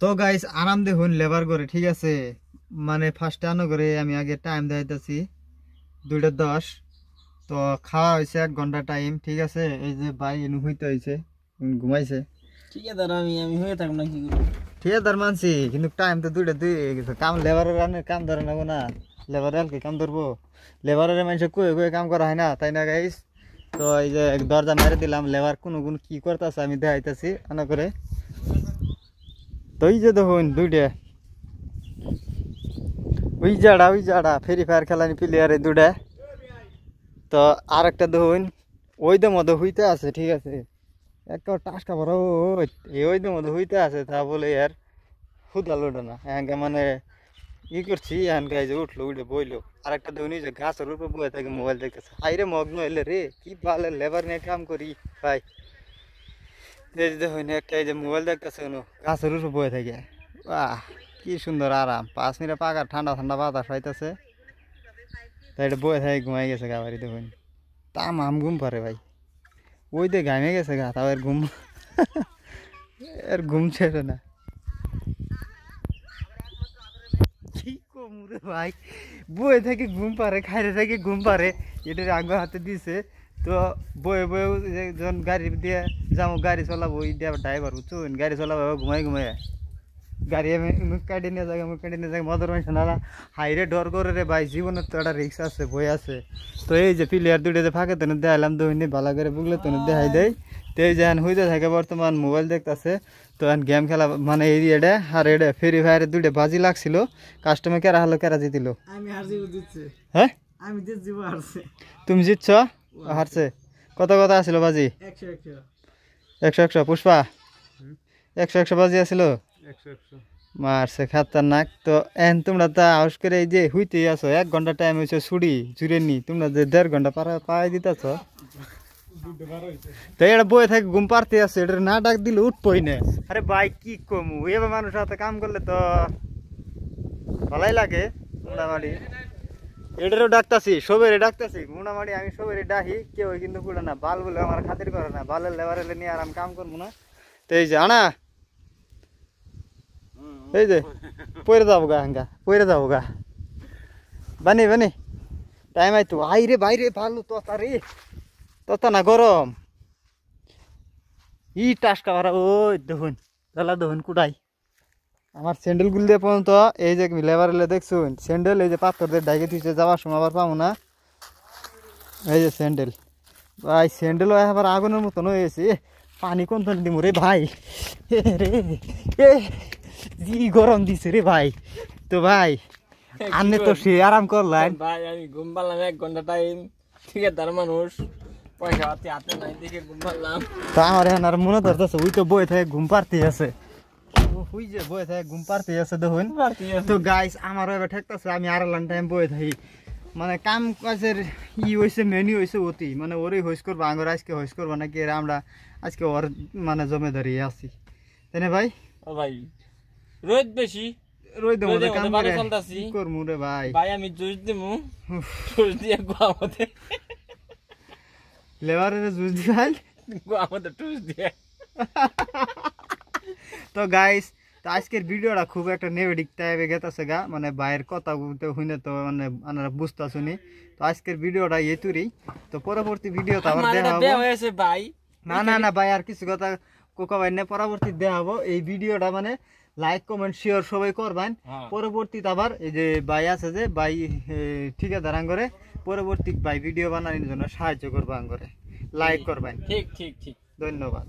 তো গাইস আরাম দেখুন লেবার করে ঠিক আছে মানে ফার্স্টে আনো করে আমি আগে টাইম দেখাইতেছি 2:10 তো খাওয়া হয়েছে 1 ঘন্টা টাইম ঠিক আছে এই যে ভাই এনু হইতে হয়েছে ঘুমাইছে ঠিকাদার আমি হয়ে থাকবো না কি করবো ঠিকাদার মানছি কিন্তু টাইম তো 2:02 কাম লেবারের কাম ধরে নেবো না লেবারের কাম ধরবো লেবারের মানুষ কয়ে কয়ে কাম করা হয় না তাই না গাইস তো এই যে দরজা মেরে দিলাম লেবার কোন কি করতেছে আমি দেখাইতেছি আনা করে তো এই যে দেখুন দুইটা ওই জাড়া ফ্রি ফায়ার খেলানি প্লেয়ারে দুটা তো আর একটা দেখুন ওই দে মধ্যে হইতে আছে ঠিক আছে একটা টাসকা বড় ওই দে মধ্যে হইতে আছে তা বলে আর হুদাল ওঠে না এখানকে মানে ই করছি এখানকে এই যে উঠলো উঠে বইলো আর একটা দেখুন যে গাছের উপরে বয়ে থাকে মোবাইল দেখতেছে হাইরে মগ্ন হইলে রে কি ভালো লেবার নিয়ে কাম করি ভাই এই যে দেখুন একটা এই যে মোবাইল দেখতেছে গাছের উপরে বয়ে থাকে বাহ কি সুন্দর আরাম 5 মিনিট পাকা ঠান্ডা ঠান্ডা বাতাস পাইতেছে তাই এটা বয়ে থাকে ঘুমাই গেছে গা বাড়ি দেখুন তাম আম ঘুম পারে ভাই ওই দিয়ে ঘামে গেছে গা তাও এর ঘুম এর ঘুম ছেড়ে না কি কম রে ভাই বয়ে থেকে ঘুম পারে খাইরে থেকে ঘুম পারে এটার আগে হাতে দিছে তো বয়ে বয়ে যখন গাড়ি দিয়ে যাবো গাড়ি চলাবো ওই দিয়ে ড্রাইভার বুঝছুন গাড়ি চলাবো ঘুমাই ঘুমাই গাড়ি আমি কাটি নিয়ে যাই মদর মানুষ না হাইরে ডর করে রে ভাই জীবনের তো একটা রিক্স আছে বই আছে তো এই যে প্লেয়ার দুটো যে ফাঁকে তো দেখালাম দৈনিক ভালো করে বুঝলে তো দেখাই দেয় তো এই যে হইতে থাকে বর্তমান মোবাইল দেখতেছে তো গেম খেলা মানে এই এটা আর এটা ফ্রি ফায়ারের দুটো বাজি লাগছিল কাস্টমার কেরা হলো কেরা জিতিল হ্যাঁ আমি জিতবো হারছে তুমি জিতছ হারছে কত আসছিল বাজি 100 পুষ্পা 100 বাজি আসছিল মারছে খাতারনাক তো এন তোমরা তা হাউস করে এই যে হইতে আছো 1 ঘন্টা টাইম হয়েছে ছুটি জুড়ে নি তোমরা যে 1.5 ঘন্টা পাই দিতেছ তো এটা বয়ে থাকে ঘুম পারতে আছে এটা না ডাক দিলে উঠবই না আরে ভাই কি কমু এবার মানুষ হাতে কাম করলে তো ভালাই লাগে মোটামুটি এটারও ডাকতাছি সবেরে ডাকতাছি মোটামুটি আমি সবেরে ডাকি কেউ কিন্তু পুরো না বাল বলে আমার খাতির করে না বালের লেবারেলে নিয়ে আর আমি কাম করবো না তো এই যে আনা এই যে পরে যাবো গা বানি টাইম আইতো আইরে বাইরে ভালো ততা না গরম ই টাসকা ভাড়া ওই দেখুন কুড়াই আমার স্যান্ডেল গুলো দিয়ে পর্যন্ত এই যে লেবার এলে দেখছুন স্যান্ডেল এই যে পাথর দিয়ে ডাইকে দিচ্ছে যাওয়ার সময় আবার পাবো না এই যে স্যান্ডেল ভাই স্যান্ডেল আবার আগুনের মতন হয়েছে পানি কোন দিব রে ভাই রে জি গরম দিছে রে ভাই তো ভাই আপনি তো সে আরাম করলেন ভাই আমি ঘুম পারলাম 1 ঘন্টা টাইম ঠিক আছে তার মানুষ পয়সা হাতে নাই দেখে ঘুম পারলাম তা আমার এখন আর মনে ধরতেছে ওই তো বয়ে থাকে ঘুম পারতে আছে ওই যে বয়ে থাকে ঘুম পারতে আছে দেখুন তো গাইস আমারও এবার ঠেকতেছে আমি আর টাইম বয়ে থাকি মানে কাম কাজের ই হয়েছে মেনু হয়েছে অতি মানে ওরই হইস করবো আঙুর আজকে হইস করবো নাকি আমরা আজকে ওর মানে জমেদারি আছি তাই না ভাই ও ভাই রোদ বেশি রোদের মধ্যে কাম করে করমু রে ভাই ভাই আমি জুস দিমু জুস দিয়ে গোয়ামতে লেবারের জুস দিয়াল গোয়ামতে টুস দিয়ে তো গাইস তো আজকের ভিডিওটা খুব একটা নেগেটিভ টাইপে গেতেছে গা মানে বাইরের কথা বলতে হইনে তো মানে আপনারা বুঝতে শুনি তো আজকের ভিডিওটা এতুরি তো পরবর্তী ভিডিও তো আবার দেখা হবে হয়েছে ভাই না ভাই আর কিছু কথা কোকা ভাই না পরবর্তী দেখা হবে এই ভিডিওটা মানে লাইক কমেন্ট শেয়ার সবাই করবেন পরবর্তীতে আবার এই যে ভাই আছে যে ভাই ঠিকাদার আঙ্গরে পরবর্তী ভাই ভিডিও বানানোর জন্য সাহায্য করবো আঙ্গরে লাইক করবেন ঠিক ধন্যবাদ।